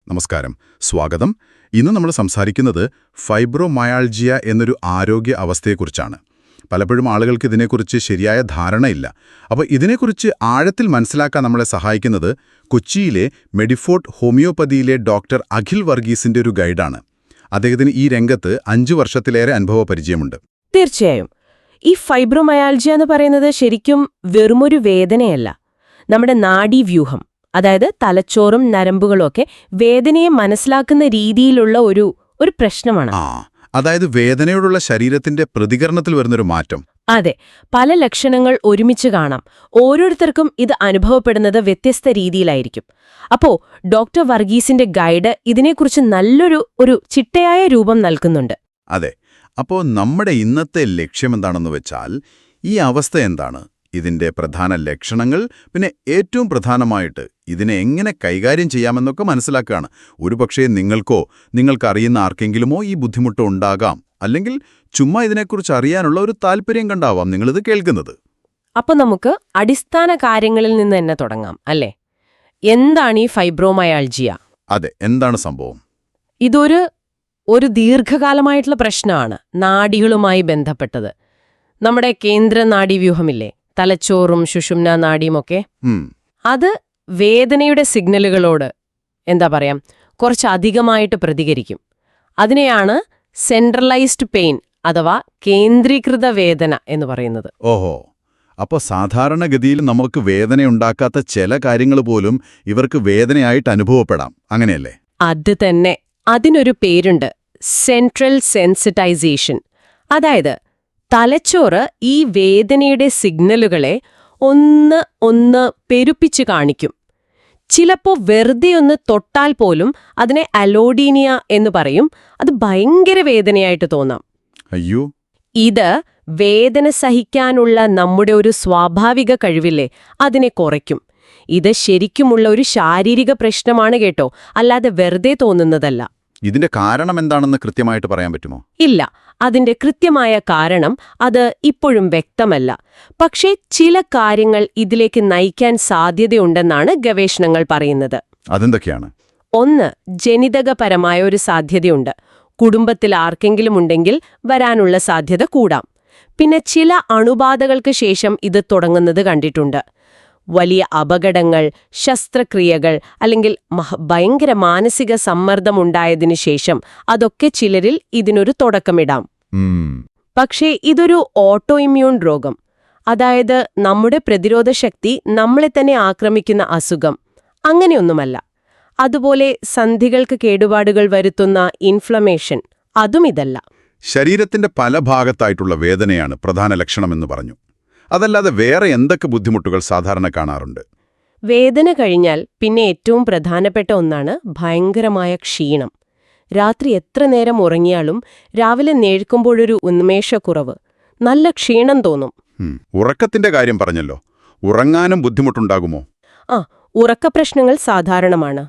നമസ്കാരം, സ്വാഗതം. ഇന്ന് നമ്മൾ സംസാരിക്കുന്നത് ഫൈബ്രോമയാൾജിയ എന്നൊരു ആരോഗ്യ അവസ്ഥയെക്കുറിച്ചാണ്. പലപ്പോഴും ആളുകൾക്ക് ഇതിനെക്കുറിച്ച് ശരിയായ ധാരണയില്ല. അപ്പോൾ ഇതിനെക്കുറിച്ച് ആഴത്തിൽ മനസ്സിലാക്കാൻ നമ്മളെ സഹായിക്കുന്നത് കൊച്ചിയിലെ മെഡിഫോർട്ട് ഹോമിയോപ്പതിയിലെ ഡോക്ടർ അഖിൽ വർഗീസിന്റെ ഒരു ഗൈഡാണ്. അദ്ദേഹത്തിന് ഈ രംഗത്ത് 5 വർഷത്തിലേറെ അനുഭവ പരിചയമുണ്ട്. തീർച്ചയായും. ഈ ഫൈബ്രോമയാൾജിയ എന്ന് പറയുന്നത് ശരിക്കും വെറുമൊരു വേദനയല്ല. നമ്മുടെ നാഡീവ്യൂഹം, അതായത് തലച്ചോറും നരമ്പുകളും ഒക്കെ വേദനയെ മനസ്സിലാക്കുന്ന രീതിയിലുള്ള ഒരു പ്രശ്നമാണ്. അതായത് വേദനയോടുള്ള ശരീരത്തിന്റെ പ്രതികരണത്തിൽ വരുന്നൊരു മാറ്റം. അതെ, പല ലക്ഷണങ്ങൾ ഒരുമിച്ച് കാണാം. ഓരോരുത്തർക്കും ഇത് അനുഭവപ്പെടുന്നത് വ്യത്യസ്ത രീതിയിലായിരിക്കും. അപ്പോ ഡോക്ടർ വർഗീസിന്റെ ഗൈഡ് ഇതിനെക്കുറിച്ച് നല്ലൊരു ചിട്ടയായ രൂപം നൽകുന്നുണ്ട്. അതെ. അപ്പോൾ നമ്മുടെ ഇന്നത്തെ ലക്ഷ്യമെന്താണെന്ന് വെച്ചാൽ, ഈ അവസ്ഥ എന്താണ്, ഇതിന്റെ പ്രധാന ലക്ഷണങ്ങൾ, പിന്നെ ഏറ്റവും പ്രധാനമായിട്ട് ഇതിനെ എങ്ങനെ കൈകാര്യം ചെയ്യാമെന്നൊക്കെ മനസ്സിലാക്കുകയാണ്. ഒരുപക്ഷേ നിങ്ങൾക്കറിയുന്ന ആർക്കെങ്കിലുമോ ഈ ബുദ്ധിമുട്ട് ഉണ്ടാകാം, അല്ലെങ്കിൽ ചുമ്മാ ഇതിനെക്കുറിച്ച് അറിയാനുള്ള ഒരു താല്പര്യം കണ്ടാവാം നിങ്ങളിത് കേൾക്കുന്നത്. അപ്പോൾ നമുക്ക് അടിസ്ഥാന കാര്യങ്ങളിൽ നിന്ന് തന്നെ തുടങ്ങാം, അല്ലേ? എന്താണ് ഈ ഫൈബ്രോമയാൾജിയ? അതെ, എന്താണ് സംഭവം? ഇതൊരു ദീർഘകാലമായിട്ടുള്ള പ്രശ്നമാണ്, നാഡികളുമായി ബന്ധപ്പെട്ടത്. നമ്മുടെ കേന്ദ്ര നാഡീവ്യൂഹമില്ലേ, തലച്ചോറും സുഷുമ്നാ നാഡിയുമൊക്കെ, അത് വേദനയുടെ സിഗ്നലുകളോട് കുറച്ച് അധികമായിട്ട് പ്രതികരിക്കും. അതിനെയാണ് സെൻട്രലൈസ്ഡ് പെയിൻ അഥവാ കേന്ദ്രീകൃത വേദന എന്ന് പറയുന്നത്. ഓഹോ, അപ്പോൾ സാധാരണഗതിയിൽ നമുക്ക് വേദനയുണ്ടാക്കാത്ത ചില കാര്യങ്ങൾ പോലും ഇവർക്ക് വേദനയായിട്ട് അനുഭവപ്പെടാം, അങ്ങനെയല്ലേ? അത് തന്നെ. അതിനൊരു പേരുണ്ട്, സെൻട്രൽ സെൻസിറ്റൈസേഷൻ. അതായത് തലച്ചോറ് ഈ വേദനയുടെ സിഗ്നലുകളെ ഒന്ന് പെരുപ്പിച്ച് കാണിക്കും. ചിലപ്പോൾ വെറുതെ ഒന്ന് തൊട്ടാൽ പോലും അതിനെ അലോഡീനിയ എന്ന് പറയും. അത് ഭയങ്കര വേദനയായിട്ട് തോന്നാം. അയ്യോ! ഇത് വേദന സഹിക്കാനുള്ള നമ്മുടെ ഒരു സ്വാഭാവിക കഴിവില്ലേ, അതിനെ കുറയ്ക്കും. ഇത് ശരിക്കുമുള്ള ഒരു ശാരീരിക പ്രശ്നമാണ് കേട്ടോ, അല്ലാതെ വെറുതെ തോന്നുന്നതല്ല. ഇതിന്റെ കാരണം എന്താണെന്ന് കൃത്യമായിട്ട് പറയാൻ പറ്റുമോ? ഇല്ല, അതിന്റെ കൃത്യമായ കാരണം അത് ഇപ്പോഴും വ്യക്തമല്ല. പക്ഷേ ചില കാര്യങ്ങൾ ഇതിലേക്ക് നയിക്കാൻ സാധ്യതയുണ്ടെന്നാണ് ഗവേഷണങ്ങൾ പറയുന്നത്. അതെന്തൊക്കെയാണ്? ഒന്ന്, ജനിതകപരമായ ഒരു സാധ്യതയുണ്ട്. കുടുംബത്തിൽ ആർക്കെങ്കിലും ഉണ്ടെങ്കിൽ വരാനുള്ള സാധ്യത കൂടാം. പിന്നെ ചില അണുബാധകൾക്ക് ശേഷം ഇത് തുടങ്ങുന്നത് കണ്ടിട്ടുണ്ട്. വലിയ അപകടങ്ങൾ, ശസ്ത്രക്രിയകൾ, അല്ലെങ്കിൽ ഭയങ്കര മാനസിക സമ്മർദ്ദമുണ്ടായതിനു ശേഷം അതൊക്കെ ചിലരിൽ ഇതിനൊരു തുടക്കമിടാം. പക്ഷേ ഇതൊരു ഓട്ടോ ഇമ്മ്യൂൺ രോഗം, അതായത് നമ്മുടെ പ്രതിരോധശക്തി നമ്മളെ തന്നെ ആക്രമിക്കുന്ന അസുഖം അങ്ങനെയൊന്നുമല്ല. അതുപോലെ സന്ധികൾക്ക് കേടുപാടുകൾ വരുത്തുന്ന ഇൻഫ്ലമേഷൻ, അതും ഇതല്ല. ശരീരത്തിന്റെ പല ഭാഗത്തായിട്ടുള്ള വേദനയാണ് പ്രധാന ലക്ഷണമെന്ന് പറഞ്ഞു. അതല്ലാതെ വേറെ എന്തൊക്കെ ബുദ്ധിമുട്ടുകൾ സാധാരണ കാണാറുണ്ട്? വേദന കഴിഞ്ഞാൽ പിന്നെ ഏറ്റവും പ്രധാനപ്പെട്ട ഒന്നാണ് ഭയങ്കരമായ ക്ഷീണം. രാത്രി എത്ര നേരം ഉറങ്ങിയാലും രാവിലെ എഴുന്നേൽക്കുമ്പോഴൊരു ഉന്മേഷക്കുറവ്, നല്ല ക്ഷീണം തോന്നും. ഉറക്കത്തിന്റെ കാര്യം പറഞ്ഞല്ലോ, ഉറങ്ങാനും ബുദ്ധിമുട്ടുണ്ടാകുമോ? ഉറക്കപ്രശ്നങ്ങൾ സാധാരണമാണ്.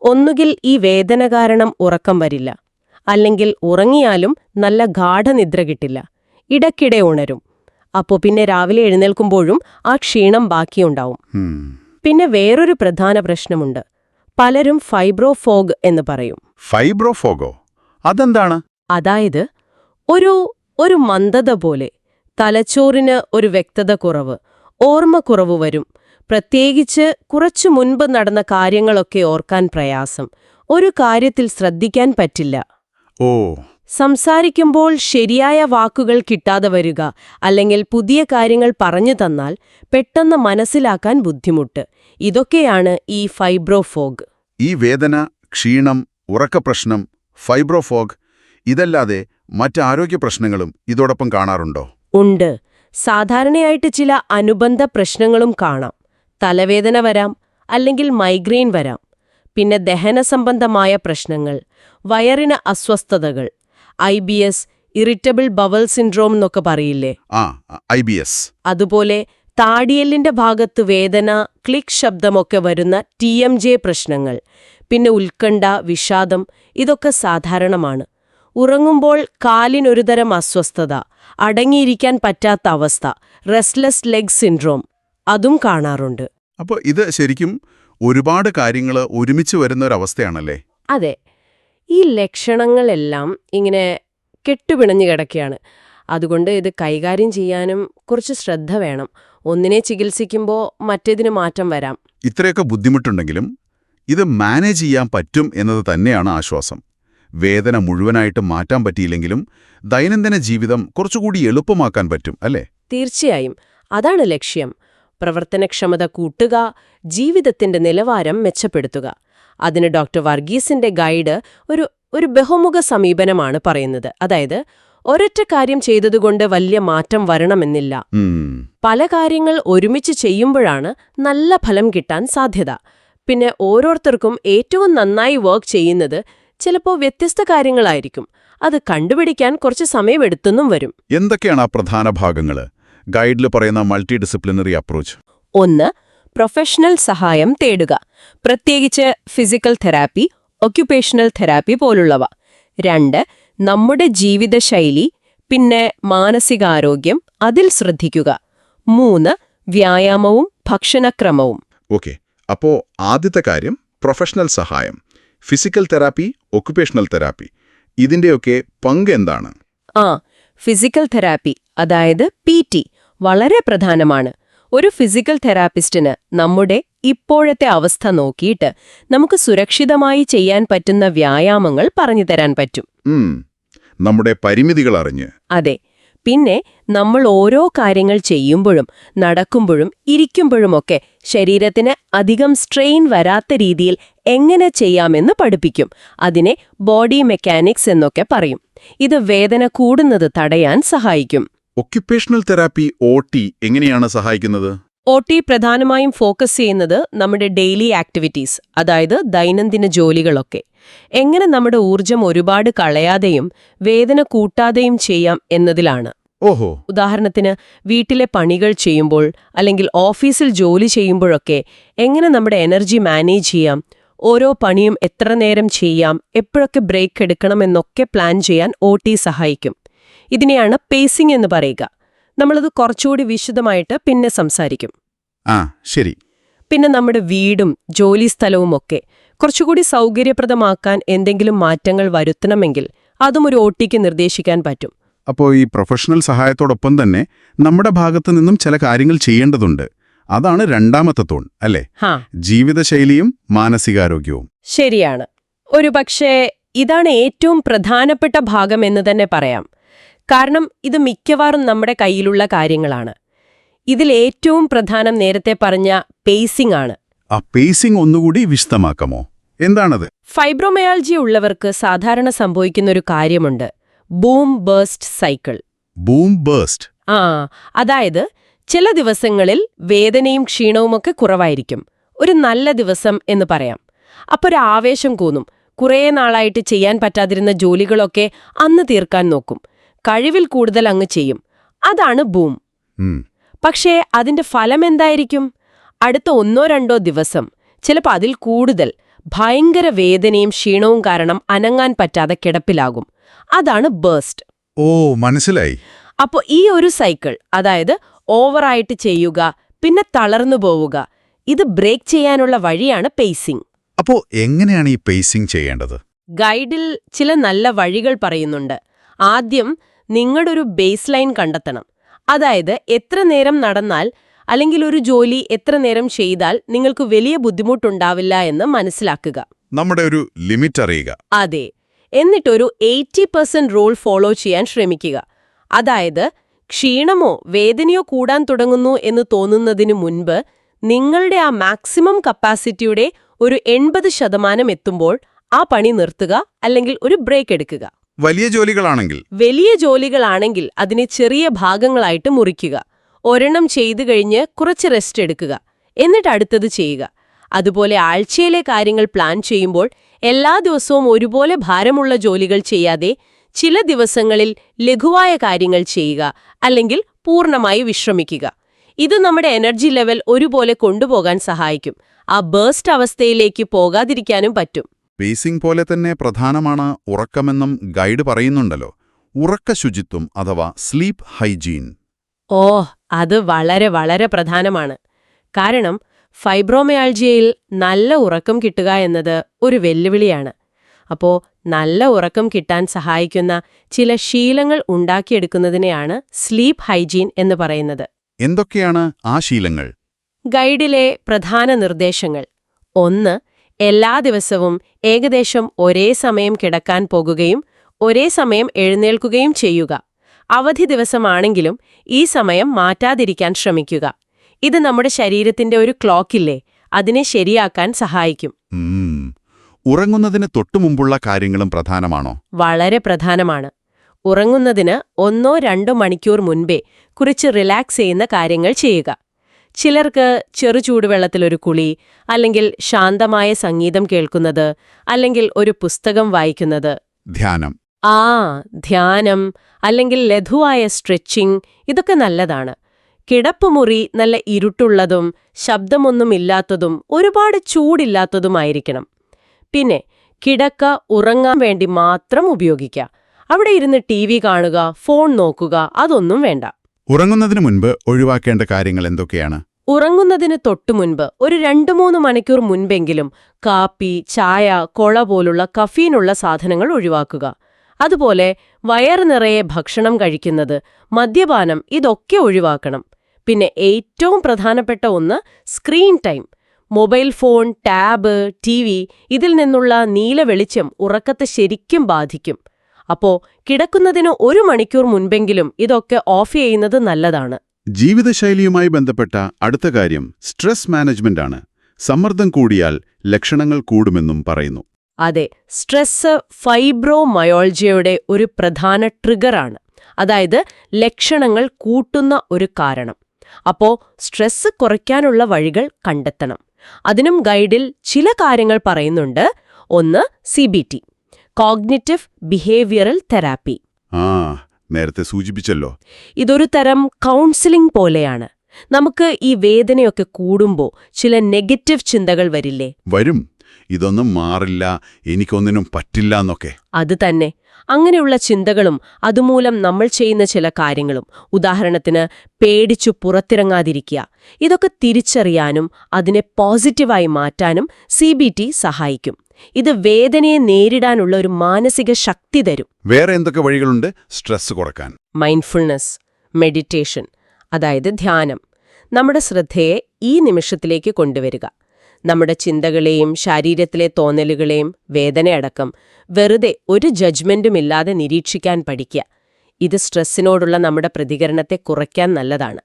ഒന്നുകിൽ ഈ വേദന കാരണം ഉറക്കം വരില്ല, അല്ലെങ്കിൽ ഉറങ്ങിയാലും നല്ല ഗാഢനിദ്ര കിട്ടില്ല, ഇടയ്ക്കിടെ ഉണരും. അപ്പോൾ പിന്നെ രാവിലെ എഴുന്നേൽക്കുമ്പോഴും ആ ക്ഷീണം ബാക്കിയുണ്ടാവും. പിന്നെ വേറൊരു പ്രധാന പ്രശ്നമുണ്ട്, പലരും ഫൈബ്രോഫോഗ് എന്ന് പറയും. ഫൈബ്രോഫോഗോ? അതെന്താണ്? അതായത് ഒരു മന്ദത പോലെ, തലച്ചോറിന് ഒരു വ്യക്തത കുറവ്, ഓർമ്മക്കുറവ് വരും. പ്രത്യേകിച്ച് കുറച്ചു മുൻപ് നടന്ന കാര്യങ്ങളൊക്കെ ഓർക്കാൻ പ്രയാസം, ഒരു കാര്യത്തിൽ ശ്രദ്ധിക്കാൻ പറ്റില്ല. ഓ. സംസാരിക്കുമ്പോൾ ശരിയായ വാക്കുകൾ കിട്ടാതെ വരിക, അല്ലെങ്കിൽ പുതിയ കാര്യങ്ങൾ പറഞ്ഞു തന്നാൽ പെട്ടെന്ന് മനസ്സിലാക്കാൻ ബുദ്ധിമുട്ട്. ഇതൊക്കെയാണ് ഈ ഫൈബ്രോഫോഗ്. ഈ വേദന, ക്ഷീണം, ഉറക്കപ്രശ്നം, ഫൈബ്രോഫോഗ്, ഇതല്ലാതെ മറ്റാരോഗ്യ പ്രശ്നങ്ങളും ഇതോടൊപ്പം കാണാറുണ്ടോ? ഉണ്ട്. സാധാരണയായിട്ട് ചില അനുബന്ധ പ്രശ്നങ്ങളും കാണാം. തലവേദന വരാം, അല്ലെങ്കിൽ മൈഗ്രെയിൻ വരാം. പിന്നെ ദഹന സംബന്ധമായ പ്രശ്നങ്ങൾ, വയറിന് അസ്വസ്ഥതകൾ, IBS, ഇറിറ്റബിൾ ബവൽ സിൻഡ്രോം എന്നൊക്കെ പറയില്ലേ, IBS. അതുപോലെ താടിയെല്ലിന്റെ ഭാഗത്ത് വേദന, ക്ലിക്ക് ശബ്ദമൊക്കെ വരുന്ന TMJ പ്രശ്നങ്ങൾ. പിന്നെ ഉത്കണ്ഠ, വിഷാദം, ഇതൊക്കെ സാധാരണമാണ്. ഉറങ്ങുമ്പോൾ കാലിനൊരുതരം അസ്വസ്ഥത, അടങ്ങിയിരിക്കാൻ പറ്റാത്ത അവസ്ഥ, റെസ്റ്റ്ലെസ് ലെഗ് സിൻഡ്രോം, അതും കാണാറുണ്ട്. അപ്പോൾ ഇത് ശരിക്കും ഒരുപാട് കാര്യങ്ങൾ ഒരുമിച്ച് വരുന്ന ഒരവസ്ഥയാണല്ലേ? അതെ, ഈ ലക്ഷണങ്ങളെല്ലാം ഇങ്ങനെ കെട്ടുപിണഞ്ഞു കിടക്കുകയാണ്. അതുകൊണ്ട് ഇത് കൈകാര്യം ചെയ്യാനും കുറച്ച് ശ്രദ്ധ വേണം. ഒന്നിനെ ചികിത്സിക്കുമ്പോൾ മറ്റേതിന് മാറ്റം വരാം. ഇത്രയൊക്കെ ബുദ്ധിമുട്ടുണ്ടെങ്കിലും ഇത് മാനേജ് ചെയ്യാൻ പറ്റും എന്നത് തന്നെയാണ് ആശ്വാസം. വേദന മുഴുവനായിട്ട് മാറ്റാൻ പറ്റിയില്ലെങ്കിലും ദൈനംദിന ജീവിതം കുറച്ചുകൂടി എളുപ്പമാക്കാൻ പറ്റും, അല്ലേ? തീർച്ചയായും അതാണ് ലക്ഷ്യം. പ്രവർത്തനക്ഷമത കൂട്ടുക, ജീവിതത്തിന്റെ നിലവാരം മെച്ചപ്പെടുത്തുക. അതിന് ഡോക്ടർ വർഗീസിന്റെ ഗൈഡ് ഒരു ബഹുമുഖ സമീപനമാണ് പറയുന്നത്. അതായത് ഒരൊറ്റ കാര്യം ചെയ്തതുകൊണ്ട് വലിയ മാറ്റം വരണമെന്നില്ല. പല കാര്യങ്ങൾ ഒരുമിച്ച് ചെയ്യുമ്പോഴാണ് നല്ല ഫലം കിട്ടാൻ സാധ്യത. പിന്നെ ഓരോരുത്തർക്കും ഏറ്റവും നന്നായി വർക്ക് ചെയ്യുന്നത് ചിലപ്പോൾ വ്യത്യസ്ത കാര്യങ്ങളായിരിക്കും. അത് കണ്ടുപിടിക്കാൻ കുറച്ച് സമയമെടുത്തെന്നും വരും. എന്തൊക്കെയാണ് ആ പ്രധാന ഭാഗങ്ങൾ ഗൈഡിൽ പറയുന്ന മൾട്ടി ഡിസിപ്ലിനറി അപ്രോച്ച്? 1. പ്രൊഫഷണൽ സഹായം തേടുക, പ്രത്യേകിച്ച് ഫിസിക്കൽ തെറാപ്പി, ഒക്യുപേഷണൽ തെറാപ്പി പോലുള്ളവ. 2. നമ്മുടെ ജീവിതശൈലി, പിന്നെ മാനസികാരോഗ്യം, അതിൽ ശ്രദ്ധിക്കുക. 3. വ്യായാമവും ഭക്ഷണക്രമവും. ഓക്കെ, അപ്പോ ആദ്യത്തെ കാര്യം പ്രൊഫഷണൽ സഹായം, ഫിസിക്കൽ തെറാപ്പി, ഒക്യുപേഷണൽ തെറാപ്പി, ഇതിന്റെയൊക്കെ പങ്ക് എന്താണ്? ഫിസിക്കൽ തെറാപ്പി, അതായത് PT, വളരെ പ്രധാനമാണ്. ഒരു ഫിസിക്കൽ തെറാപ്പിസ്റ്റിന് നമ്മുടെ ഇപ്പോഴത്തെ അവസ്ഥ നോക്കിയിട്ട് നമുക്ക് സുരക്ഷിതമായി ചെയ്യാൻ പറ്റുന്ന വ്യായാമങ്ങൾ പറഞ്ഞു തരാൻ പറ്റും. നമ്മുടെ പരിമിതികൾ അറിഞ്ഞ്. അതെ. പിന്നെ നമ്മൾ ഓരോ കാര്യങ്ങൾ ചെയ്യുമ്പോഴും നടക്കുമ്പോഴും ഇരിക്കുമ്പോഴുമൊക്കെ ശരീരത്തിന് അധികം സ്ട്രെയിൻ വരാത്ത രീതിയിൽ എങ്ങനെ ചെയ്യാമെന്ന് പഠിപ്പിക്കും. അതിനെ ബോഡി മെക്കാനിക്സ് എന്നൊക്കെ പറയും. ഇത് വേദന കൂടുന്നത് തടയാൻ സഹായിക്കും. ഒക്യുപേഷണൽ തെറാപ്പി OT എങ്ങനെയാണ് സഹായിക്കുന്നത്? OT പ്രധാനമായും ഫോക്കസ് ചെയ്യുന്നത് നമ്മുടെ ഡെയിലി ആക്ടിവിറ്റീസ്, അതായത് ദൈനംദിന ജോലികളൊക്കെ എങ്ങനെ നമ്മുടെ ഊർജം ഒരുപാട് കളയാതെയും വേദന കൂട്ടാതെയും ചെയ്യാം എന്നതിലാണ്. ഓഹോ. ഉദാഹരണത്തിന് വീട്ടിലെ പണികൾ ചെയ്യുമ്പോൾ അല്ലെങ്കിൽ ഓഫീസിൽ ജോലി ചെയ്യുമ്പോഴൊക്കെ എങ്ങനെ നമ്മുടെ എനർജി മാനേജ് ചെയ്യാം, ഓരോ പണിയും എത്ര നേരം ചെയ്യാം, എപ്പോഴൊക്കെ ബ്രേക്ക് എടുക്കണമെന്നൊക്കെ പ്ലാൻ ചെയ്യാൻ OT സഹായിക്കും. ഇതിനെയാണ് പേസിംഗ് എന്ന് പറയുക. നമ്മളത് കുറച്ചുകൂടി വിശദമായിട്ട് പിന്നെ സംസാരിക്കും. ശരി. പിന്നെ നമ്മുടെ വീടും ജോലിസ്ഥലവുമൊക്കെ കുറച്ചുകൂടി സൗകര്യപ്രദമാക്കാൻ എന്തെങ്കിലും മാറ്റങ്ങൾ വരുത്തണമെങ്കിൽ അതും ഒരു OTക്ക് നിർദ്ദേശിക്കാൻ പറ്റും. അപ്പോൾ ഈ പ്രൊഫഷണൽ സഹായത്തോടൊപ്പം തന്നെ നമ്മുടെ ഭാഗത്തു നിന്നും ചില കാര്യങ്ങൾ ചെയ്യേണ്ടതുണ്ട്. അതാണ് രണ്ടാമത്തെ തൂൺ, അല്ലേ? ജീവിതശൈലിയും മാനസികാരോഗ്യവും. ശരിയാണ്. ഒരുപക്ഷേ ഇതാണ് ഏറ്റവും പ്രധാനപ്പെട്ട ഭാഗം എന്ന് തന്നെ പറയാം. കാരണം ഇത് മിക്കവാറും നമ്മുടെ കയ്യിലുള്ള കാര്യങ്ങളാണ്. ഇതിൽ ഏറ്റവും പ്രധാനം നേരത്തെ പറഞ്ഞ പേസിംഗ് ആണ്. ആ പേസിംഗ് ഒന്നുകൂടി വിശദമാക്കാമോ? എന്താണത്? ഫൈബ്രോമയാൾജിയ ഉള്ളവർക്ക് സാധാരണ സംഭവിക്കുന്നൊരു കാര്യമുണ്ട്, boom bust cycle. Boom bust? അതായത് ചില ദിവസങ്ങളിൽ വേദനയും ക്ഷീണവുമൊക്കെ കുറവായിരിക്കും. ഒരു നല്ല ദിവസം എന്ന് പറയാം. അപ്പോൾ ഒരു ആവേശം കൂന്നും. കുറേ നാളായിട്ട് ചെയ്യാൻ പറ്റാതിരുന്ന ജോലികളൊക്കെ അന്ന് തീർക്കാൻ നോക്കും. കഴിവിൽ കൂടുതൽ അങ്ങ് ചെയ്യും. അതാണ് ബൂം. പക്ഷേ അതിന്റെ ഫലം എന്തായിരിക്കും? അടുത്ത 1-2 ദിവസം, ചിലപ്പോൾ അതിൽ കൂടുതൽ, ഭയങ്കര വേദനയും ക്ഷീണവും കാരണം അനങ്ങാൻ പറ്റാതെ കിടപ്പിലാകും. അതാണ് ബേസ്റ്റ്. ഓ, മനസ്സിലായി. അപ്പോൾ ഈ ഒരു സൈക്കിൾ, അതായത് ഓവറായിട്ട് ചെയ്യുക, പിന്നെ തളർന്നു പോവുക, ഇത് ബ്രേക്ക് ചെയ്യാനുള്ള വഴിയാണ് പേസിംഗ്. അപ്പോൾ എങ്ങനെയാണ് ഈ പേസിംഗ് ചെയ്യേണ്ടത്? ഗൈഡിൽ ചില നല്ല വഴികൾ പറയുന്നുണ്ട്. ആദ്യം നിങ്ങളുടെ ഒരു ബേസ് ലൈൻ കണ്ടെത്തണം. അതായത് എത്ര നേരം നടന്നാൽ അല്ലെങ്കിൽ ഒരു ജോലി എത്ര നേരം ചെയ്താൽ നിങ്ങൾക്ക് വലിയ ബുദ്ധിമുട്ടുണ്ടാവില്ല എന്ന് മനസ്സിലാക്കുക. നമ്മുടെ ഒരു ലിമിറ്റ് അറിയുക. അതെ. എന്നിട്ടൊരു 80% റൂൾ ഫോളോ ചെയ്യാൻ ശ്രമിക്കുക. അതായത് ക്ഷീണമോ വേദനയോ കൂടാൻ തുടങ്ങുന്നു എന്ന് തോന്നുന്നതിന് മുൻപ് നിങ്ങളുടെ ആ മാക്സിമം കപ്പാസിറ്റിയുടെ ഒരു 80% എത്തുമ്പോൾ ആ പണി നിർത്തുക, അല്ലെങ്കിൽ ഒരു ബ്രേക്ക് എടുക്കുക. വലിയ ജോലികളാണെങ്കിൽ അതിനെ ചെറിയ ഭാഗങ്ങളായിട്ട് മുറിക്കുക. ഒരെണ്ണം ചെയ്തു കഴിഞ്ഞ് കുറച്ച് റെസ്റ്റ് എടുക്കുക, എന്നിട്ട് അടുത്തത് ചെയ്യുക. അതുപോലെ ആഴ്ചയിലെ കാര്യങ്ങൾ പ്ലാൻ ചെയ്യുമ്പോൾ എല്ലാ ദിവസവും ഒരുപോലെ ഭാരമുള്ള ജോലികൾ ചെയ്യാതെ ചില ദിവസങ്ങളിൽ ലഘുവായ കാര്യങ്ങൾ ചെയ്യുക, അല്ലെങ്കിൽ പൂർണ്ണമായി വിശ്രമിക്കുക. ഇത് നമ്മുടെ എനർജി ലെവൽ ഒരുപോലെ കൊണ്ടുപോകാൻ സഹായിക്കും. ആ ബേസ്റ്റ് അവസ്ഥയിലേക്ക് പോകാതിരിക്കാനും പറ്റും. പേസിംഗ് പോലെ തന്നെ പ്രധാനമാണ് ഉറക്കമെന്നും ഗൈഡ് പറയുന്നുണ്ടല്ലോ. ഉറക്ക ശുചിത്വം അഥവാ സ്ലീപ്പ് ഹൈജീൻ. അത് വളരെ വളരെ പ്രധാനമാണ്. കാരണം ഫൈബ്രോമയാൾജിയയിൽ നല്ല ഉറക്കം കിട്ടുക എന്നത് ഒരു വെല്ലുവിളിയാണ്. അപ്പോ നല്ല ഉറക്കം കിട്ടാൻ സഹായിക്കുന്ന ചില ശീലങ്ങൾ ഉണ്ടാക്കിയെടുക്കുന്നതിനെയാണ് സ്ലീപ്പ് ഹൈജീൻ എന്ന് പറയുന്നത്. എന്തൊക്കെയാണ് ആ ശീലങ്ങൾ? ഗൈഡിലെ പ്രധാന നിർദ്ദേശങ്ങൾ: 1. എല്ലാ ദിവസവും ഏകദേശം ഒരേ സമയം കിടക്കാൻ പോകുകയും ഒരേ സമയം എഴുന്നേൽക്കുകയും ചെയ്യുക. അവധി ദിവസമാണെങ്കിലും ഈ സമയം മാറ്റാതിരിക്കാൻ ശ്രമിക്കുക. ഇത് നമ്മുടെ ശരീരത്തിന്റെ ഒരു ക്ലോക്കില്ലേ, അതിനെ ശരിയാക്കാൻ സഹായിക്കും. ഉറങ്ങുന്നതിന് തൊട്ടുമുമ്പുള്ള കാര്യങ്ങളും പ്രധാനമാണോ? വളരെ പ്രധാനമാണ്. ഉറങ്ങുന്നതിന് 1-2 മണിക്കൂർ മുൻപേ കുറച്ച് റിലാക്സ് ചെയ്യുന്ന കാര്യങ്ങൾ ചെയ്യുക. ചിലർക്ക് ചെറുചൂടുവെള്ളത്തിലൊരു കുളി, അല്ലെങ്കിൽ ശാന്തമായ സംഗീതം കേൾക്കുന്നത്, അല്ലെങ്കിൽ ഒരു പുസ്തകം വായിക്കുന്നത്. ധ്യാനം. ധ്യാനം, അല്ലെങ്കിൽ ലഘുവായ സ്ട്രെച്ചിങ്, ഇതൊക്കെ നല്ലതാണ്. കിടപ്പുമുറി നല്ല ഇരുട്ടുള്ളതും ശബ്ദമൊന്നുമില്ലാത്തതും ഒരുപാട് ചൂടില്ലാത്തതുമായിരിക്കണം. പിന്നെ കിടക്ക ഉറങ്ങാൻ വേണ്ടി മാത്രം ഉപയോഗിക്കുക. അവിടെ ഇരുന്ന് TV കാണുക, ഫോൺ നോക്കുക, അതൊന്നും വേണ്ട. ഉറങ്ങുന്നതിന് മുൻപ് ഒഴിവാക്കേണ്ട കാര്യങ്ങൾ എന്തൊക്കെയാണ്? ഉറങ്ങുന്നതിന് തൊട്ടുമുൻപ് ഒരു 2-3 മണിക്കൂർ മുൻപെങ്കിലും കാപ്പി, ചായ, കൊള പോലുള്ള കഫീനുള്ള സാധനങ്ങൾ ഒഴിവാക്കുക. അതുപോലെ വയറ് നിറയെ ഭക്ഷണം കഴിക്കുന്നത്, മദ്യപാനം, ഇതൊക്കെ ഒഴിവാക്കണം. പിന്നെ ഏറ്റവും പ്രധാനപ്പെട്ട ഒന്ന് screen time. Mobile phone, tab, TV, ഇതിൽ നിന്നുള്ള നീല വെളിച്ചം ഉറക്കത്തെ ശരിക്കും ബാധിക്കും. അപ്പോ കിടക്കുന്നതിന് 1 മണിക്കൂർ മുൻപെങ്കിലും ഇതൊക്കെ ഓഫ് ചെയ്യുന്നത് നല്ലതാണ്. ജീവിതശൈലിയുമായി ബന്ധപ്പെട്ട അടുത്ത കാര്യം സ്ട്രെസ് മാനേജ്മെന്റ് ആണ്. സമ്മർദ്ദം കൂടിയാൽ ലക്ഷണങ്ങൾ കൂടുമെന്നും പറയുന്നു. അതെ, സ്ട്രെസ് ഫൈബ്രോമയോൾജിയയുടെ ഒരു പ്രധാന ട്രിഗറാണ്. അതായത് ലക്ഷണങ്ങൾ കൂട്ടുന്ന ഒരു കാരണം. അപ്പോ സ്ട്രെസ് കുറയ്ക്കാനുള്ള വഴികൾ കണ്ടെത്തണം. അതിനും ഗൈഡിൽ ചില കാര്യങ്ങൾ പറയുന്നുണ്ട്. 1. CBT, cognitive behavioural therapy. നേരത്തെ സൂചിപ്പിച്ചല്ലോ. ഇതൊരു തരം കൗൺസിലിംഗ് പോലെയാണ്. നമുക്ക് ഈ വേദനയൊക്കെ കൂടുമ്പോൾ ചില നെഗറ്റീവ് ചിന്തകൾ വരില്ലേ? വരും. ഇതൊന്നും മാറില്ല, എനിക്കൊന്നിനും പറ്റില്ല എന്നൊക്കെ. അത് തന്നെ. അങ്ങനെയുള്ള ചിന്തകളും അതുമൂലം നമ്മൾ ചെയ്യുന്ന ചില കാര്യങ്ങളും, ഉദാഹരണത്തിന് പേടിച്ചു പുറത്തിറങ്ങാതിരിക്കുക, ഇതൊക്കെ തിരിച്ചറിയാനും അതിനെ പോസിറ്റീവായി മാറ്റാനും CBT സഹായിക്കും. ഇത് വേദനയെ നേരിടാനുള്ള ഒരു മാനസിക ശക്തി തരും. വേറെ എന്തൊക്കെ വഴികളുണ്ട് സ്ട്രെസ് കുറക്കാൻ? മൈൻഡ്ഫുൾനെസ്, മെഡിറ്റേഷൻ, അതായത് ധ്യാനം. നമ്മുടെ ശ്രദ്ധയെ ഈ നിമിഷത്തിലേക്ക് കൊണ്ടുവരിക. നമ്മുടെ ചിന്തകളെയും ശരീരത്തിലെ തോന്നലുകളെയും വേദനയടക്കം വെറുതെ ഒരു ജഡ്ജ്മെന്റുമില്ലാതെ നിരീക്ഷിക്കാൻ പഠിക്കുക. ഇത് സ്ട്രെസ്സിനോടുള്ള നമ്മുടെ പ്രതികരണത്തെ കുറയ്ക്കാൻ നല്ലതാണ്.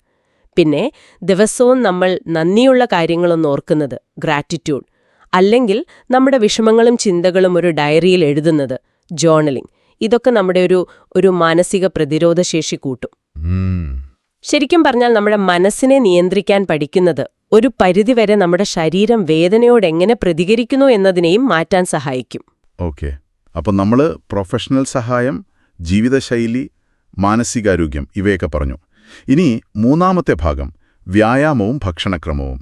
പിന്നെ ദിവസവും നമ്മൾ നന്ദിയുള്ള കാര്യങ്ങളൊന്ന് ഓർക്കുന്നത്, ഗ്രാറ്റിറ്റ്യൂഡ്, അല്ലെങ്കിൽ നമ്മുടെ വിഷമങ്ങളും ചിന്തകളും ഒരു ഡയറിയിൽ എഴുതുന്നത്, ജേർണലിംഗ്, ഇതൊക്കെ നമ്മുടെ ഒരു മാനസിക പ്രതിരോധശേഷി കൂട്ടും. ശരിക്കും പറഞ്ഞാൽ നമ്മുടെ മനസ്സിനെ നിയന്ത്രിക്കാൻ പഠിക്കുന്നത് ഒരു പരിധിവരെ നമ്മുടെ ശരീരം വേദനയോട് എങ്ങനെ പ്രതികരിക്കുന്നു എന്നതിനെയും മാറ്റാൻ സഹായിക്കും. ഓക്കെ. അപ്പോൾ നമ്മൾ പ്രൊഫഷണൽ സഹായം, ജീവിതശൈലി, മാനസികാരോഗ്യം ഇവയൊക്കെ പറഞ്ഞു. ഇനി മൂന്നാമത്തെ ഭാഗം വ്യായാമവും ഭക്ഷണക്രമവും.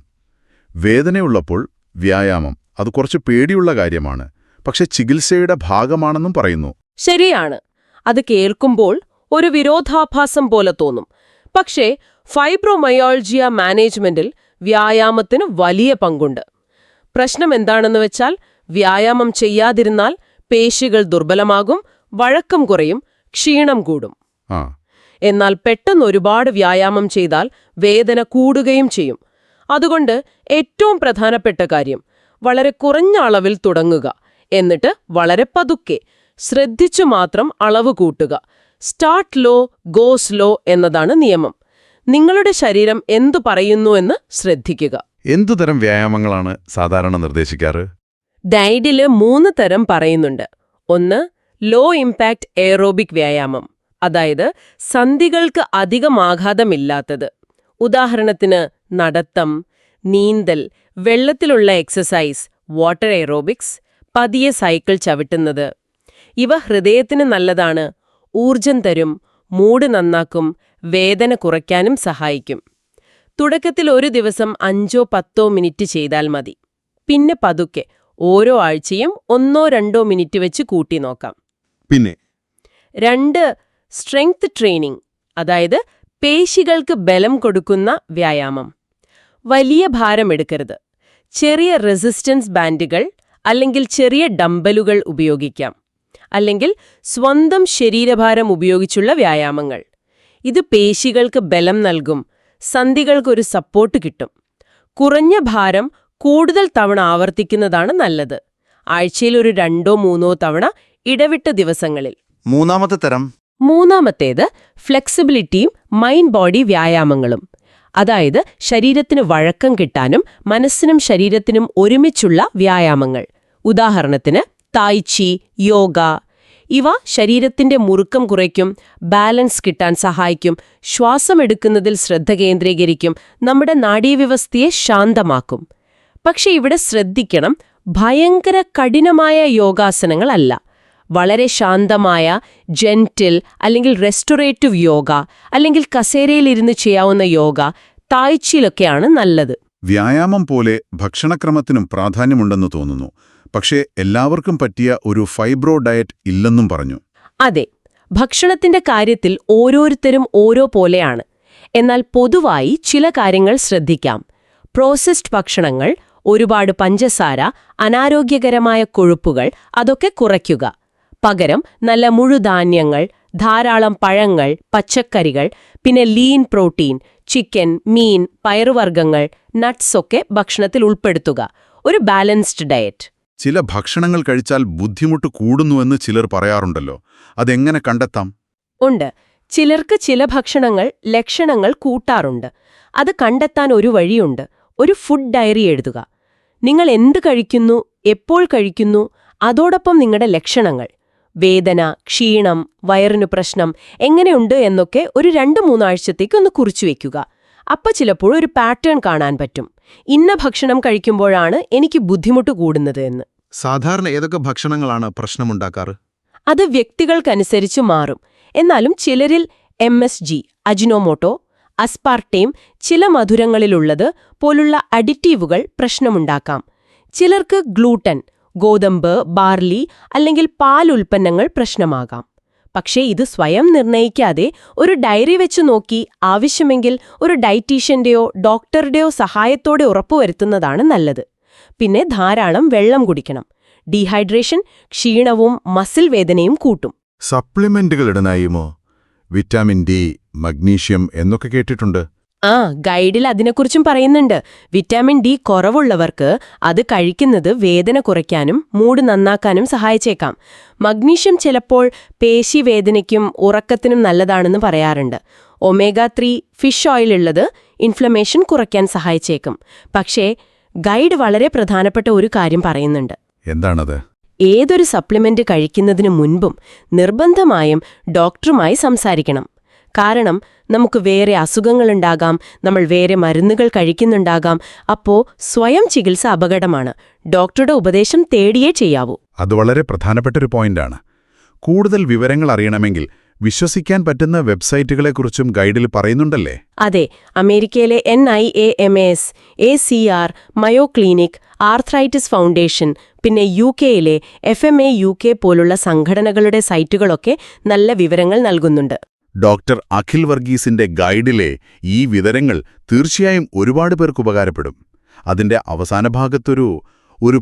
വേദനയുള്ളപ്പോൾ വ്യായാമം അത് കുറച്ച് പേടിയുള്ള കാര്യമാണ്, പക്ഷെ ചികിത്സയുടെ ഭാഗമാണെന്നും പറയുന്നു. ശരിയാണ്. അത് കേൾക്കുമ്പോൾ ഒരു വിരോധാഭാസം പോലെ തോന്നും. പക്ഷേ ഫൈബ്രോമയോൾജിയ മാനേജ്മെന്റിൽ വ്യായാമത്തിന് വലിയ പങ്കുണ്ട്. പ്രശ്നം എന്താണെന്ന് വെച്ചാൽ വ്യായാമം ചെയ്യാതിരുന്നാൽ പേശികൾ ദുർബലമാകും, വഴക്കം കുറയും, ക്ഷീണം കൂടും. എന്നാൽ പെട്ടെന്ന് ഒരുപാട് വ്യായാമം ചെയ്താൽ വേദന കൂടുകയും ചെയ്യും. അതുകൊണ്ട് ഏറ്റവും പ്രധാനപ്പെട്ട കാര്യം വളരെ കുറഞ്ഞ അളവിൽ തുടങ്ങുക, എന്നിട്ട് വളരെ പതുക്കെ ശ്രദ്ധിച്ചു മാത്രം അളവ് കൂട്ടുക. സ്റ്റാർട്ട് ലോ, ഗോ സ്ലോ എന്നതാണ് നിയമം. നിങ്ങളുടെ ശരീരം എന്തു പറയുന്നുവെന്ന് ശ്രദ്ധിക്കുക. എന്തുതരം വ്യായാമങ്ങളാണ് സാധാരണ നിർദ്ദേശിക്കാറ്? ഡയറ്റില് 3 തരം പറയുന്നുണ്ട്. 1. ലോ ഇംപാക്ട് എയറോബിക് വ്യായാമം, അതായത് സന്ധികൾക്ക് അധികം ആഘാതമില്ലാത്തത്. ഉദാഹരണത്തിന് നടത്തം, നീന്തൽ, വെള്ളത്തിലുള്ള എക്സസൈസ്, വാട്ടർ എയറോബിക്സ്, പതിയെ സൈക്കിൾ ചവിട്ടുന്നത്. ഇവ ഹൃദയത്തിന് നല്ലതാണ്, ഊർജം തരും, മൂഡ് നന്നാക്കും, വേദന കുറയ്ക്കാനും സഹായിക്കും. തുടക്കത്തിൽ ഒരു ദിവസം 5-10 മിനിറ്റ് ചെയ്താൽ മതി. പിന്നെ പതുക്കെ ഓരോ ആഴ്ചയും 1-2 മിനിറ്റ് വെച്ച് കൂട്ടി നോക്കാം. പിന്നെ 2. സ്ട്രെങ്ത് ട്രെയിനിങ്, അതായത് പേശികൾക്ക് ബലം കൊടുക്കുന്ന വ്യായാമം. വലിയ ഭാരമെടുക്കരുത്. ചെറിയ റെസിസ്റ്റൻസ് ബാൻഡുകൾ അല്ലെങ്കിൽ ചെറിയ ഡംബലുകൾ ഉപയോഗിക്കാം. അല്ലെങ്കിൽ സ്വന്തം ശരീരഭാരം ഉപയോഗിച്ചുള്ള വ്യായാമങ്ങൾ. ഇത് പേശികൾക്ക് ബലം നൽകും, സന്ധികൾക്കൊരു സപ്പോർട്ട് കിട്ടും. കുറഞ്ഞ ഭാരം കൂടുതൽ തവണ ആവർത്തിക്കുന്നതാണ് നല്ലത്. ആഴ്ചയിൽ ഒരു 2-3 തവണ ഇടവിട്ട ദിവസങ്ങളിൽ. മൂന്നാമത്തേത് ഫ്ലെക്സിബിലിറ്റിയും മൈൻഡ് ബോഡി വ്യായാമങ്ങളും. അതായത് ശരീരത്തിന് വഴക്കം കിട്ടാനും മനസ്സിനും ശരീരത്തിനും ഒരുമിച്ചുള്ള വ്യായാമങ്ങൾ. ഉദാഹരണത്തിന് തായ്ചി, യോഗ. ഇവ ശരീരത്തിന്റെ മുറുക്കം കുറയ്ക്കും, ബാലൻസ് കിട്ടാൻ സഹായിക്കും, ശ്വാസമെടുക്കുന്നതിൽ ശ്രദ്ധ കേന്ദ്രീകരിക്കും, നമ്മുടെ നാഡീവ്യവസ്ഥയെ ശാന്തമാക്കും. പക്ഷെ ഇവിടെ ശ്രദ്ധിക്കണം, ഭയങ്കര കഠിനമായ യോഗാസനങ്ങളല്ല. വളരെ ശാന്തമായ ജെന്റിൽ അല്ലെങ്കിൽ റെസ്റ്റോറേറ്റീവ് യോഗ അല്ലെങ്കിൽ കസേരയിലിരുന്ന് ചെയ്യാവുന്ന യോഗ, തായ്ച്ചിയിലൊക്കെയാണ് നല്ലത്. വ്യായാമം പോലെ ഭക്ഷണക്രമത്തിനും പ്രാധാന്യമുണ്ടെന്ന് തോന്നുന്നു. പക്ഷേ എല്ലാവർക്കും പറ്റിയ ഒരു ഫൈബ്രോ ഡയറ്റ് ഇല്ലെന്നും പറഞ്ഞു. അതെ, ഭക്ഷണത്തിന്റെ കാര്യത്തിൽ ഓരോരുത്തരും ഓരോ പോലെയാണ്. എന്നാൽ പൊതുവായി ചില കാര്യങ്ങൾ ശ്രദ്ധിക്കാം. പ്രോസസ്ഡ് ഭക്ഷണങ്ങൾ, ഒരുപാട് പഞ്ചസാര, അനാരോഗ്യകരമായ കൊഴുപ്പുകൾ അതൊക്കെ കുറയ്ക്കുക. പകരം നല്ല മുഴുധാന്യങ്ങൾ, ധാരാളം പഴങ്ങൾ, പച്ചക്കറികൾ, പിന്നെ ലീൻ പ്രോട്ടീൻ, ചിക്കൻ, മീൻ, പയറുവർഗ്ഗങ്ങൾ, നട്ട്സ് ഒക്കെ ഭക്ഷണത്തിൽ ഉൾപ്പെടുത്തുക. ഒരു ബാലൻസ്ഡ് ഡയറ്റ്. ചില ഭക്ഷണങ്ങൾ കഴിച്ചാൽ ബുദ്ധിമുട്ട് കൂടുന്നുവെന്ന് ചിലർ പറയാറുണ്ടല്ലോ. അതെങ്ങനെ കണ്ടെത്താം? ഉണ്ട്. ചിലർക്ക് ചില ഭക്ഷണങ്ങൾ ലക്ഷണങ്ങൾ കൂട്ടാറുണ്ട്. അത് കണ്ടെത്താൻ ഒരു വഴിയുണ്ട്. ഒരു ഫുഡ് ഡയറി എഴുതുക. നിങ്ങൾ എന്ത് കഴിക്കുന്നു, എപ്പോൾ കഴിക്കുന്നു, അതോടൊപ്പം നിങ്ങളുടെ ലക്ഷണങ്ങൾ, വേദന, ക്ഷീണം, വയറിനു പ്രശ്നം എങ്ങനെയുണ്ട് എന്നൊക്കെ ഒരു 2-3 ആഴ്ചത്തേക്ക് ഒന്ന് കുറിച്ചുവെക്കുക. അപ്പം ചിലപ്പോൾ ഒരു പാറ്റേൺ കാണാൻ പറ്റും. ഇന്ന ഭക്ഷണം കഴിക്കുമ്പോഴാണ് എനിക്ക് ബുദ്ധിമുട്ട് കൂടുന്നത് എന്ന്. സാധാരണ ഏതൊക്കെ ഭക്ഷണങ്ങളാണ് പ്രശ്നമുണ്ടാക്കാറ്? അത് വ്യക്തികൾക്കനുസരിച്ച് മാറും. എന്നാലും ചിലരിൽ MSG, അജിനോമോട്ടോ, അസ്പാർട്ടേം, ചില മധുരങ്ങളിലുള്ളത് പോലുള്ള അഡിറ്റീവുകൾ പ്രശ്നമുണ്ടാക്കാം. ചിലർക്ക് ഗ്ലൂട്ടൻ, ഗോതമ്പ്, ബാർലി അല്ലെങ്കിൽ പാൽ ഉൽപ്പന്നങ്ങൾ പ്രശ്നമാകാം. പക്ഷേ ഇത് സ്വയം നിർണയിക്കാതെ ഒരു ഡയറി വെച്ച് നോക്കി ആവശ്യമെങ്കിൽ ഒരു ഡയറ്റീഷ്യന്റെയോ ഡോക്ടറുടെയോ സഹായത്തോടെ ഉറപ്പുവരുത്തുന്നതാണ് നല്ലത്. പിന്നെ ധാരാളം വെള്ളം കുടിക്കണം. ഡീഹൈഡ്രേഷൻ ക്ഷീണവും മസിൽ വേദനയും കൂട്ടും. സപ്ലിമെന്റുകൾ ഇടാനായുമോ? വിറ്റാമിൻ ഡി, മഗ്നീഷ്യം എന്നൊക്കെ കേട്ടിട്ടുണ്ട്. ഗൈഡിൽ അതിനെക്കുറിച്ചും പറയുന്നുണ്ട്. വിറ്റാമിൻ ഡി കുറവുള്ളവർക്ക് അത് കഴിക്കുന്നത് വേദന കുറയ്ക്കാനും മൂഡ് നന്നാക്കാനും സഹായിച്ചേക്കാം. മഗ്നീഷ്യം ചിലപ്പോൾ പേശിവേദനയ്ക്കും ഉറക്കത്തിനും നല്ലതാണെന്ന് പറയാറുണ്ട്. ഒമേഗ-3 ഫിഷ് ഓയിലുള്ളത് ഇൻഫ്ലമേഷൻ കുറയ്ക്കാൻ സഹായിച്ചേക്കും. പക്ഷേ ഗൈഡ് വളരെ പ്രധാനപ്പെട്ട ഒരു കാര്യം പറയുന്നുണ്ട്. എന്താണത്? ഏതൊരു സപ്ലിമെന്റ് കഴിക്കുന്നതിനു മുൻപും നിർബന്ധമായും ഡോക്ടറുമായി സംസാരിക്കണം. കാരണം നമുക്ക് വേറെ അസുഖങ്ങളുണ്ടാകാം, നമ്മൾ വേറെ മരുന്നുകൾ കഴിക്കുന്നുണ്ടാകാം. അപ്പോ സ്വയം ചികിത്സ അപകടമാണ്. ഡോക്ടറുടെ ഉപദേശം തേടിയേ ചെയ്യാവൂ. അത് വളരെ പ്രധാനപ്പെട്ടൊരു പോയിന്റാണ്. കൂടുതൽ വിവരങ്ങൾ അറിയണമെങ്കിൽ വിശ്വസിക്കാൻ പറ്റുന്ന വെബ്സൈറ്റുകളെക്കുറിച്ചും ഗൈഡിൽ പറയുന്നുണ്ടല്ലേ? അതെ, അമേരിക്കയിലെ NIAMS, ACR, മയോ ക്ലിനിക്, ആർത്രൈറ്റിസ് ഫൗണ്ടേഷൻ, പിന്നെ UK-യിലെ FMA UK പോലുള്ള സംഘടനകളുടെ സൈറ്റുകളൊക്കെ നല്ല വിവരങ്ങൾ നൽകുന്നുണ്ട്. ഡോക്ടർ അഖിൽ വർഗീസിന്റെ ഗൈഡിലെ ഈ വിവരങ്ങൾ തീർച്ചയായും ഒരുപാട് പേർക്ക് ഉപകാരപ്പെടും. അതിന്റെ അവസാന ഭാഗത്തൊരു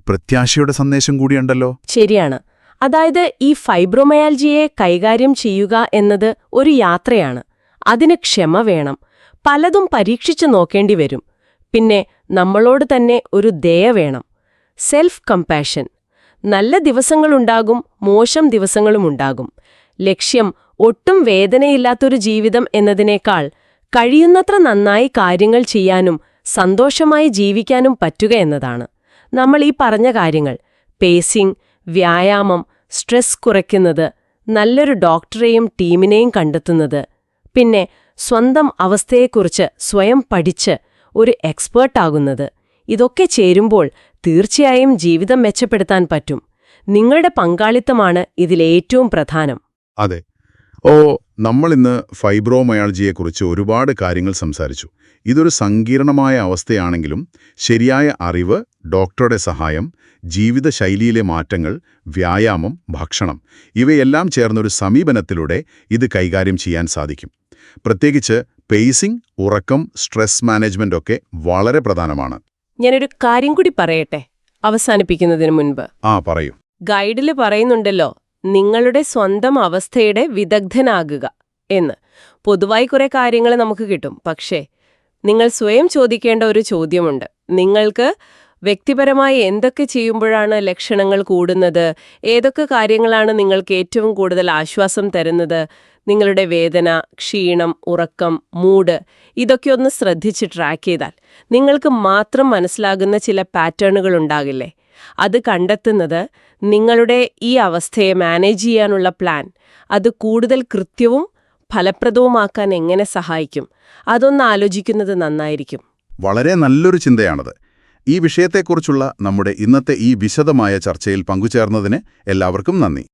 പ്രത്യാശയുടെ സന്ദേശം കൂടിയുണ്ടല്ലോ. ശരിയാണ്. അതായത് ഈ ഫൈബ്രോമയാൽജിയെ കൈകാര്യം ചെയ്യുക എന്നത് ഒരു യാത്രയാണ്. അതിന് ക്ഷമ വേണം. പലതും പരീക്ഷിച്ചു നോക്കേണ്ടി വരും. പിന്നെ നമ്മളോട് തന്നെ ഒരു ദയ വേണം. Self compassion. നല്ല ദിവസങ്ങളുണ്ടാകും, മോശം ദിവസങ്ങളുമുണ്ടാകും. ലക്ഷ്യം ഒട്ടും വേദനയില്ലാത്തൊരു ജീവിതം എന്നതിനേക്കാൾ കഴിയുന്നത്ര നന്നായി കാര്യങ്ങൾ ചെയ്യാനും സന്തോഷമായി ജീവിക്കാനും പറ്റുക എന്നതാണ്. നമ്മൾ ഈ പറഞ്ഞ കാര്യങ്ങൾ, പേസിംഗ്, വ്യായാമം, സ്ട്രെസ് കുറയ്ക്കുന്നത്, നല്ലൊരു ഡോക്ടറെയും ടീമിനെയും കണ്ടെത്തുന്നത്, പിന്നെ സ്വന്തം അവസ്ഥയെക്കുറിച്ച് സ്വയം പഠിച്ച് ഒരു എക്സ്പേർട്ടാകുന്നത്, ഇതൊക്കെ ചേരുമ്പോൾ തീർച്ചയായും ജീവിതം മെച്ചപ്പെടുത്താൻ പറ്റും. നിങ്ങളുടെ പങ്കാളിത്തമാണ് ഇതിലേറ്റവും പ്രധാനം. അതെ. നമ്മളിന്ന് ഫൈബ്രോമയാൾജിയെക്കുറിച്ച് ഒരുപാട് കാര്യങ്ങൾ സംസാരിച്ചു. ഇതൊരു സങ്കീർണമായ അവസ്ഥയാണെങ്കിലും ശരിയായ അറിവ്, ഡോക്ടറുടെ സഹായം, ജീവിതശൈലിയിലെ മാറ്റങ്ങൾ, വ്യായാമം, ഭക്ഷണം ഇവയെല്ലാം ചേർന്നൊരു സമീപനത്തിലൂടെ ഇത് കൈകാര്യം ചെയ്യാൻ സാധിക്കും. പ്രത്യേകിച്ച് പേസിംഗ്, ഉറക്കം, സ്ട്രെസ് മാനേജ്മെന്റ് ഒക്കെ വളരെ പ്രധാനമാണ്. ഞാനൊരു കാര്യം കൂടി പറയട്ടെ. അവസാനിപ്പിക്കുന്നതിന് മുൻപ് പറയൂ. ഗൈഡിൽ പറയുന്നുണ്ടല്ലോ, നിങ്ങളുടെ സ്വന്തം അവസ്ഥയുടെ വിദഗ്ധനാകുക എന്ന്. പൊതുവായി കുറെ കാര്യങ്ങൾ നമുക്ക് കിട്ടും. പക്ഷേ നിങ്ങൾ സ്വയം ചോദിക്കേണ്ട ഒരു ചോദ്യമുണ്ട്. നിങ്ങൾക്ക് വ്യക്തിപരമായി എന്തൊക്കെ ചെയ്യുമ്പോഴാണ് ലക്ഷണങ്ങൾ കൂടുന്നത്? ഏതൊക്കെ കാര്യങ്ങളാണ് നിങ്ങൾക്ക് ഏറ്റവും കൂടുതൽ ആശ്വാസം തരുന്നത്? നിങ്ങളുടെ വേദന, ക്ഷീണം, ഉറക്കം, മൂഡ് ഇതൊക്കെ ഒന്ന് ശ്രദ്ധിച്ച് ട്രാക്ക് ചെയ്താൽ നിങ്ങൾക്ക് മാത്രം മനസ്സിലാകുന്ന ചില പാറ്റേണുകൾ ഉണ്ടാകില്ലേ? അത് കണ്ടെത്തുന്നത് നിങ്ങളുടെ ഈ അവസ്ഥയെ മാനേജ് ചെയ്യാനുള്ള പ്ലാൻ അത് കൂടുതൽ കൃത്യവും ഫലപ്രദവുമാക്കാൻ എങ്ങനെ സഹായിക്കും? അതൊന്ന് ആലോചിക്കുന്നത് നന്നായിരിക്കും. വളരെ നല്ലൊരു ചിന്തയാണത്. ഈ വിഷയത്തെക്കുറിച്ചുള്ള നമ്മുടെ ഇന്നത്തെ ഈ വിശദമായ ചർച്ചയിൽ പങ്കുചേർന്നതിന് എല്ലാവർക്കും നന്ദി.